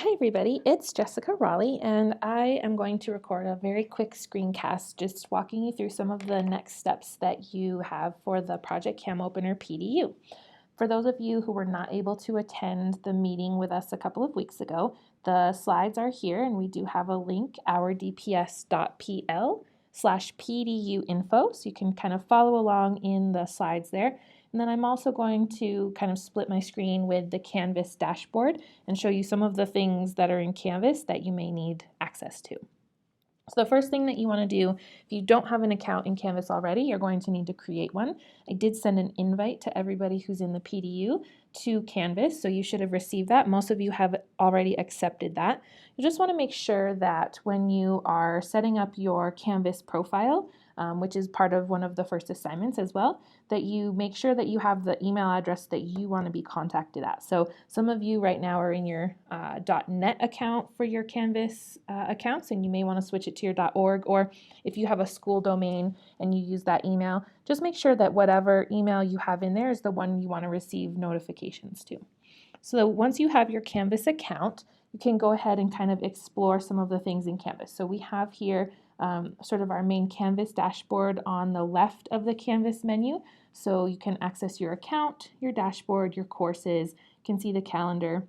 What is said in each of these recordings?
Hi everybody, it's Jessica Raleigh and I am going to record a very quick screencast just walking you through some of the next steps that you have for the Project Cam Opener PDU. For those of you who were not able to attend the meeting with us a couple of weeks ago, the slides are here and we do have a link, ourdps.pl/PDU info, so you can kind of follow along in the slides there. And then I'm also going to kind of split my screen with the Canvas dashboard and show you some of the things that are in Canvas that you may need access to. So the first thing that you want to do, if you don't have an account in Canvas already, you're going to need to create one. I did send an invite to everybody who's in the PDU to Canvas, so you should have received that. Most of you have already accepted that. You just want to make sure that when you are setting up your Canvas profile, which is part of one of the first assignments as well, that you make sure that you have the email address that you want to be contacted at. So some of you right now are in your .NET account for your Canvas accounts, and you may want to switch it to your .org, or if you have a school domain and you use that email, just make sure that whatever email you have in there is the one you want to receive notifications to. So once you have your Canvas account, you can go ahead and kind of explore some of the things in Canvas. So we have here sort of our main Canvas dashboard on the left of the Canvas menu. So you can access your account, your dashboard, your courses, you can see the calendar.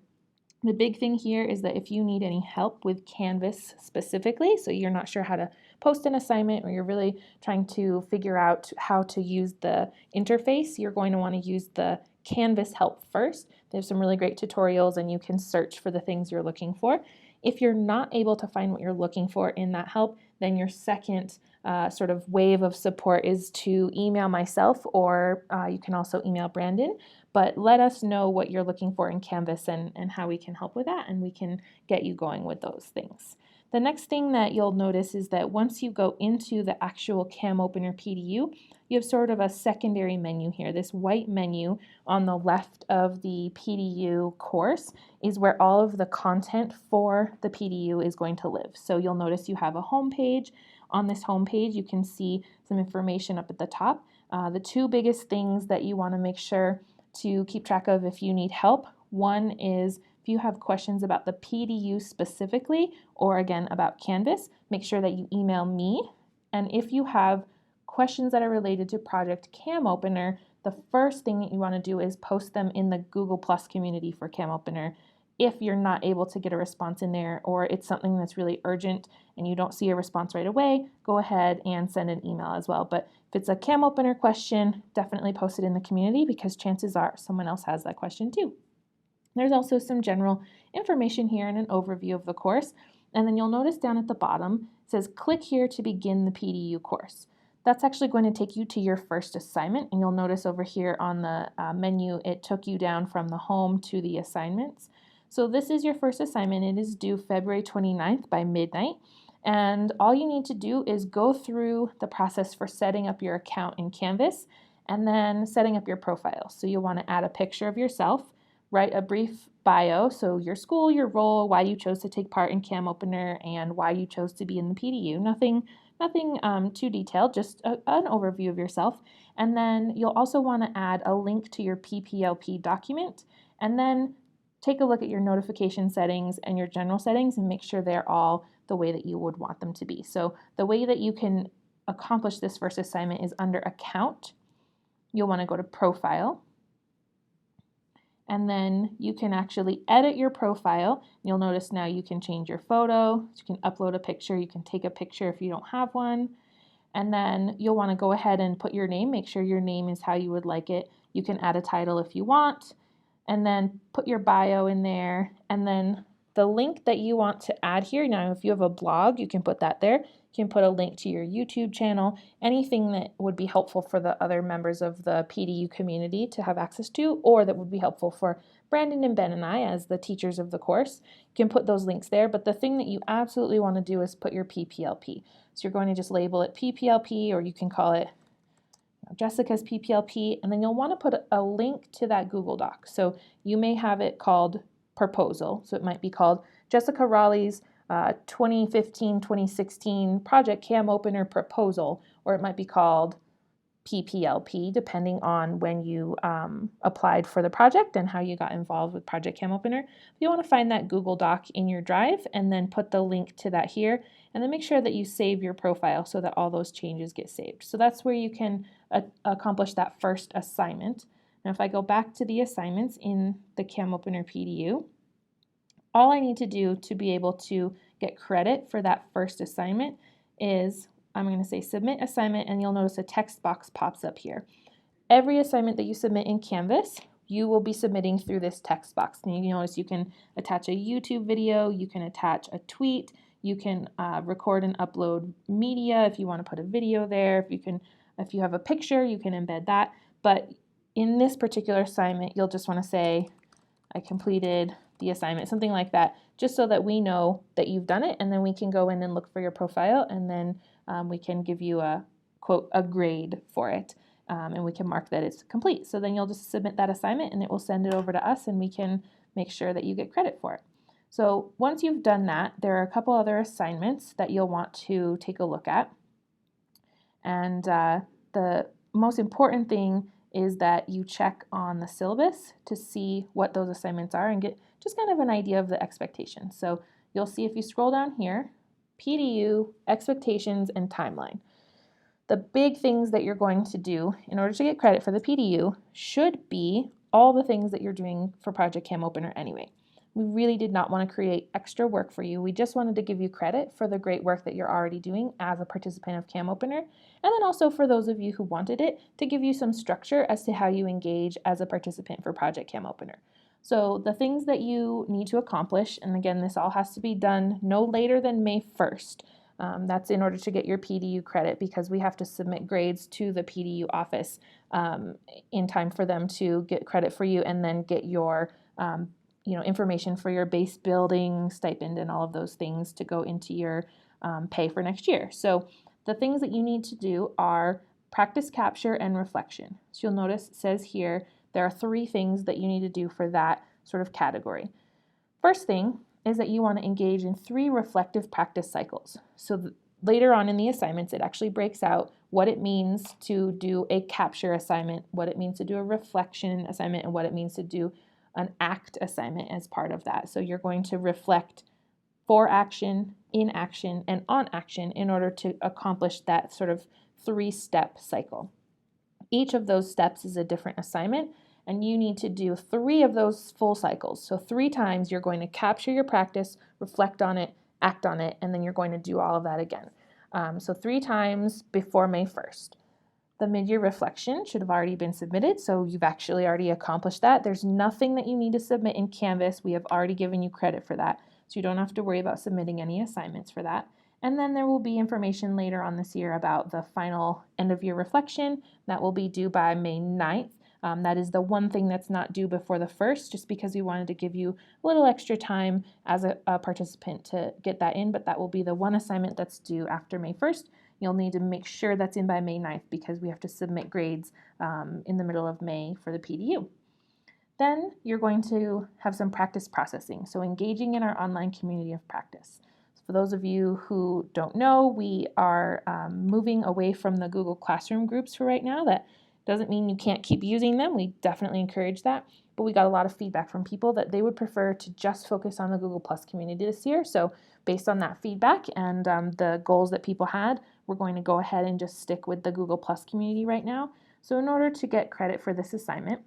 The big thing here is that if you need any help with Canvas specifically, so you're not sure how to post an assignment or you're really trying to figure out how to use the interface, you're going to want to use the Canvas help first. They have some really great tutorials and you can search for the things you're looking for. If you're not able to find what you're looking for in that help, then your second sort of wave of support is to email myself, or you can also email Brandon. But let us know what you're looking for in Canvas and how we can help with that, and we can get you going with those things. The next thing that you'll notice is that once you go into the actual Cam Opener PDU, you have sort of a secondary menu here. This white menu on the left of the PDU course is where all of the content for the PDU is going to live. So you'll notice you have a home page. On this home page, you can see some information up at the top. The two biggest things that you want to make sure to keep track of if you need help. One is if you have questions about the PDU specifically, or again about Canvas, make sure that you email me. And if you have questions that are related to Project Cam Opener, the first thing that you want to do is post them in the Google Plus community for Cam Opener. If you're not able to get a response in there, or it's something that's really urgent and you don't see a response right away, go ahead and send an email as well. But if it's a Cam Opener question, definitely post it in the community because chances are someone else has that question too. There's also some general information here and an overview of the course. And then you'll notice down at the bottom, it says click here to begin the PDU course. That's actually going to take you to your first assignment. And you'll notice over here on the menu, it took you down from the home to the assignments. So this is your first assignment. It is due February 29th by midnight. And all you need to do is go through the process for setting up your account in Canvas and then setting up your profile. So you'll want to add a picture of yourself, write a brief bio, so your school, your role, why you chose to take part in Cam Opener, and why you chose to be in the PDU. Nothing too detailed, just an overview of yourself. And then you'll also want to add a link to your PPLP document, and then take a look at your notification settings and your general settings and make sure they're all the way that you would want them to be. So the way that you can accomplish this first assignment is under Account. You'll want to go to Profile. And then you can actually edit your profile. You'll notice now you can change your photo, you can upload a picture, you can take a picture if you don't have one. And then you'll want to go ahead and put your name, make sure your name is how you would like it. You can add a title if you want, and then put your bio in there. And then the link that you want to add here, now if you have a blog, you can put that there. You can put a link to your YouTube channel, anything that would be helpful for the other members of the PDU community to have access to, or that would be helpful for Brandon and Ben and I as the teachers of the course. You can put those links there, but the thing that you absolutely want to do is put your PPLP. So you're going to just label it PPLP, or you can call it Jessica's PPLP, and then you'll want to put a link to that Google Doc. So you may have it called Proposal, so it might be called Jessica Raleigh's 2015-2016 Project Cam Opener Proposal, or it might be called PPLP, depending on when you applied for the project and how you got involved with Project Cam Opener. You want to find that Google Doc in your Drive and then put the link to that here, and then make sure that you save your profile so that all those changes get saved. So that's where you can accomplish that first assignment. Now if I go back to the assignments in the Cam Opener PDU, all I need to do to be able to get credit for that first assignment is I'm going to say submit assignment, and you'll notice a text box pops up here. Every assignment that you submit in Canvas, you will be submitting through this text box. And you notice you can attach a YouTube video, you can attach a tweet, you can record and upload media if you want to put a video there. If you have a picture, you can embed that. But in this particular assignment, you'll just want to say, I completed the assignment, something like that, just so that we know that you've done it, and then we can go in and look for your profile, and then we can give you a quote a grade for it, and we can mark that it's complete. So then you'll just submit that assignment and it will send it over to us, and we can make sure that you get credit for it. So once you've done that, there are a couple other assignments that you'll want to take a look at, and the most important thing is that you check on the syllabus to see what those assignments are and get just kind of an idea of the expectations. So you'll see if you scroll down here, PDU, expectations, and timeline. The big things that you're going to do in order to get credit for the PDU should be all the things that you're doing for Project Cam Opener anyway. We really did not want to create extra work for you. We just wanted to give you credit for the great work that you're already doing as a participant of Cam Opener, and then also for those of you who wanted it, to give you some structure as to how you engage as a participant for Project Cam Opener. So the things that you need to accomplish, and again, this all has to be done no later than May 1st. That's in order to get your PDU credit, because we have to submit grades to the PDU office in time for them to get credit for you and then get your information for your base building, stipend, and all of those things to go into your pay for next year. So the things that you need to do are practice capture and reflection. So you'll notice it says here there are 3 things that you need to do for that sort of category. First thing is that you want to engage in 3 reflective practice cycles. So later on in the assignments, it actually breaks out what it means to do a capture assignment, what it means to do a reflection assignment, and what it means to do an act assignment as part of that. So you're going to reflect for action, in action, and on action in order to accomplish that sort of 3-step cycle. Each of those steps is a different assignment, and you need to do 3 of those full cycles. So 3 times you're going to capture your practice, reflect on it, act on it, and then you're going to do all of that again. So 3 times before May 1st. The mid-year reflection should have already been submitted, so you've actually already accomplished that. There's nothing that you need to submit in Canvas. We have already given you credit for that, so you don't have to worry about submitting any assignments for that. And then there will be information later on this year about the final end-of-year reflection. That will be due by May 9th. That is the one thing that's not due before the 1st, just because we wanted to give you a little extra time as a participant to get that in, but that will be the one assignment that's due after May 1st. You'll need to make sure that's in by May 9th because we have to submit grades in the middle of May for the PDU. Then you're going to have some practice processing, so engaging in our online community of practice. For those of you who don't know, we are moving away from the Google Classroom groups for right now. That doesn't mean you can't keep using them. We definitely encourage that. But we got a lot of feedback from people that they would prefer to just focus on the Google Plus community this year. So based on that feedback and the goals that people had, we're going to go ahead and just stick with the Google Plus community right now. So in order to get credit for this assignment,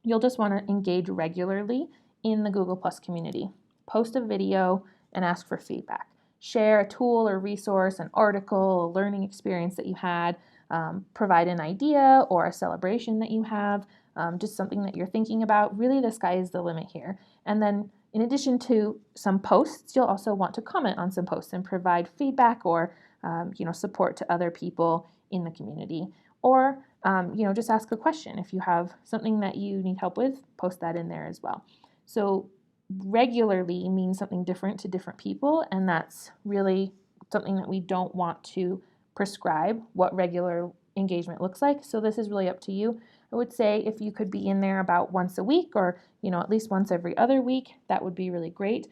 you'll just want to engage regularly in the Google Plus community. Post a video and ask for feedback. Share a tool or resource, an article, a learning experience that you had. Provide an idea or a celebration that you have, just something that you're thinking about. Really, the sky is the limit here. And then in addition to some posts, you'll also want to comment on some posts and provide feedback or support to other people in the community. Or just ask a question. If you have something that you need help with, post that in there as well. So regularly means something different to different people, and that's really something that we don't want to prescribe what regular engagement looks like. So this is really up to you. I would say if you could be in there about once a week or at least once every other week, that would be really great.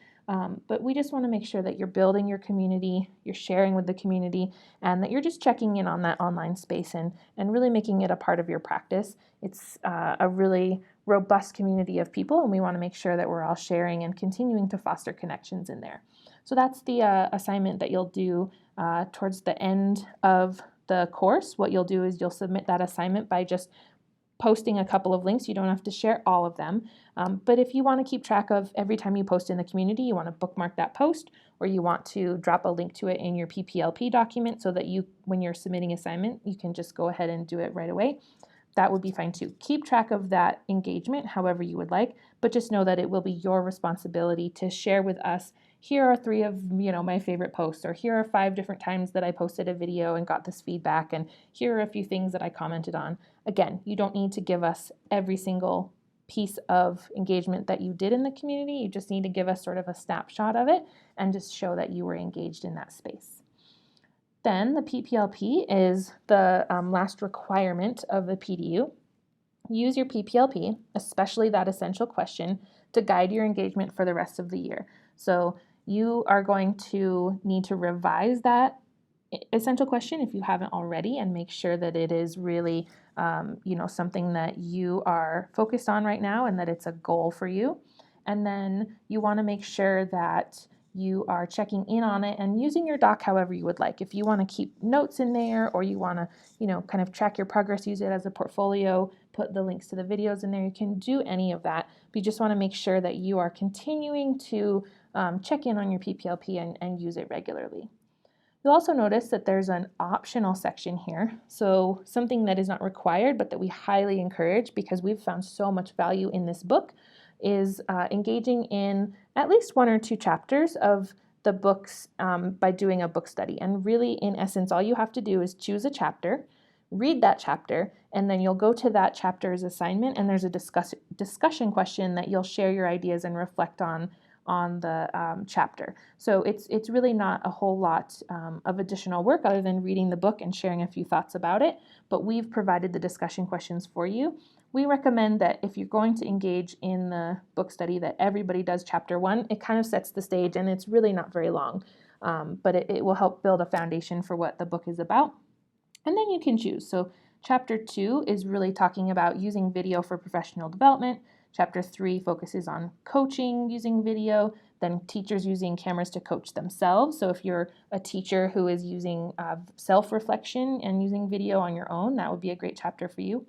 But we just want to make sure that you're building your community, you're sharing with the community, and that you're just checking in on that online space and really making it a part of your practice. It's a really robust community of people, and we want to make sure that we're all sharing and continuing to foster connections in there. So that's the assignment that you'll do towards the end of the course. What you'll do is you'll submit that assignment by just posting a couple of links. You don't have to share all of them. But if you want to keep track of every time you post in the community, you want to bookmark that post, or you want to drop a link to it in your PPLP document so that you, when you're submitting assignment, you can just go ahead and do it right away. That would be fine too. Keep track of that engagement however you would like, but just know that it will be your responsibility to share with us, here are 3 of my favorite posts, or here are 5 different times that I posted a video and got this feedback, and here are a few things that I commented on. Again, you don't need to give us every single piece of engagement that you did in the community. You just need to give us sort of a snapshot of it and just show that you were engaged in that space. Then the PPLP is the last requirement of the PDU. Use your PPLP, especially that essential question, to guide your engagement for the rest of the year. So you are going to need to revise that essential question if you haven't already, and make sure that it is really something that you are focused on right now and that it's a goal for you. And then you want to make sure that you are checking in on it and using your doc however you would like. If you want to keep notes in there, or you want to, kind of track your progress, use it as a portfolio, put the links to the videos in there, you can do any of that. But you just want to make sure that you are continuing to check in on your PPLP and use it regularly. You'll also notice that there's an optional section here. So something that is not required, but that we highly encourage because we've found so much value in this book, is engaging in at least 1 or 2 chapters of the books by doing a book study. And really, in essence, all you have to do is choose a chapter, read that chapter, and then you'll go to that chapter's assignment, and there's a discussion question that you'll share your ideas and reflect on the chapter. So it's really not a whole lot of additional work other than reading the book and sharing a few thoughts about it, but we've provided the discussion questions for you. We recommend that if you're going to engage in the book study, that everybody does chapter 1. It kind of sets the stage, and it's really not very long, but it will help build a foundation for what the book is about. And then you can choose. So chapter 2 is really talking about using video for professional development. Chapter 3 focuses on coaching using video, then teachers using cameras to coach themselves. So if you're a teacher who is using self-reflection and using video on your own, that would be a great chapter for you.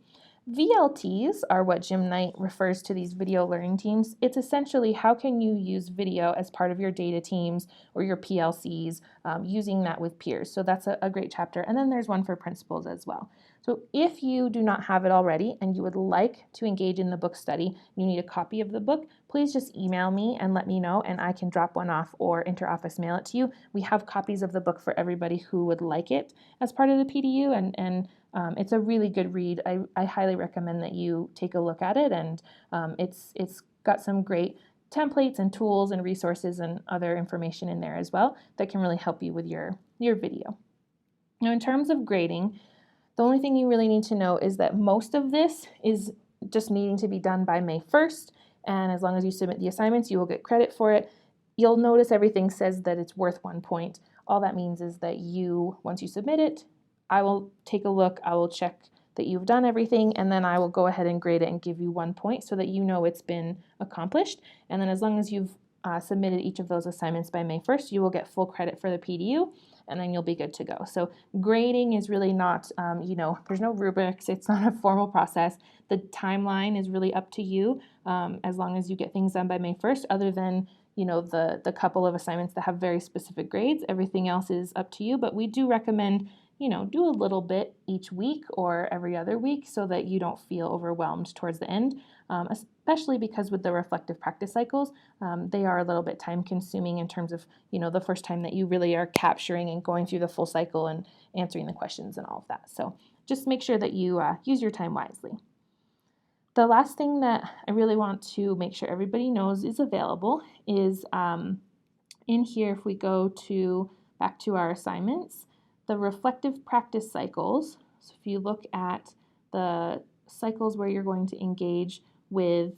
VLTs are what Jim Knight refers to these video learning teams. It's essentially how can you use video as part of your data teams or your PLCs, using that with peers. So that's a great chapter. And then there's one for principals as well. So if you do not have it already and you would like to engage in the book study, you need a copy of the book, please just email me and let me know, and I can drop one off or inter-office mail it to you. We have copies of the book for everybody who would like it as part of the PDU, and it's a really good read. I highly recommend that you take a look at it, and it's got some great templates and tools and resources and other information in there as well that can really help you with your video. Now, in terms of grading, the only thing you really need to know is that most of this is just needing to be done by May 1st, and as long as you submit the assignments, you will get credit for it. You'll notice everything says that it's worth 1 point. All that means is that once you submit it, I will take a look, I will check that you've done everything, and then I will go ahead and grade it and give you 1 point so that you know it's been accomplished. And then as long as you've submitted each of those assignments by May 1st, you will get full credit for the PDU, and then you'll be good to go. So grading is really not, there's no rubrics, it's not a formal process. The timeline is really up to you, as long as you get things done by May 1st, other than the couple of assignments that have very specific grades. Everything else is up to you, but we do recommend do a little bit each week or every other week so that you don't feel overwhelmed towards the end, especially because with the reflective practice cycles, they are a little bit time consuming in terms of, the first time that you really are capturing and going through the full cycle and answering the questions and all of that. So just make sure that you use your time wisely. The last thing that I really want to make sure everybody knows is available is in here, if we go back to our assignments, the reflective practice cycles. So if you look at the cycles where you're going to engage with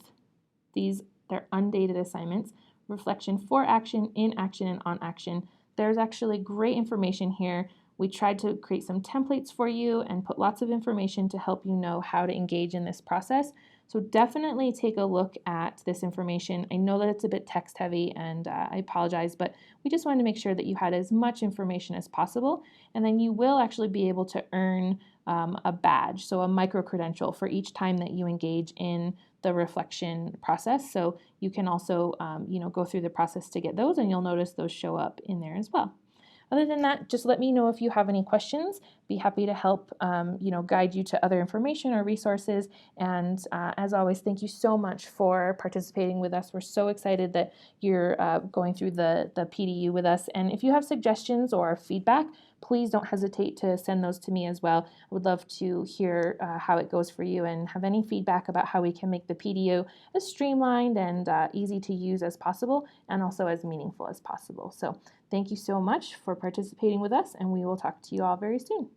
they're undated assignments, reflection for action, in action, and on action. There's actually great information here. We tried to create some templates for you and put lots of information to help you know how to engage in this process. So definitely take a look at this information. I know that it's a bit text heavy, and I apologize, but we just wanted to make sure that you had as much information as possible, and then you will actually be able to earn a badge, so a micro-credential for each time that you engage in the reflection process. So you can also go through the process to get those, and you'll notice those show up in there as well. Other than that, just let me know if you have any questions. Be happy to help guide you to other information or resources. And as always, thank you so much for participating with us. We're so excited that you're going through the PDU with us. And if you have suggestions or feedback, please don't hesitate to send those to me as well. I would love to hear how it goes for you and have any feedback about how we can make the PDU as streamlined and easy to use as possible, and also as meaningful as possible. So thank you so much for participating with us, and we will talk to you all very soon.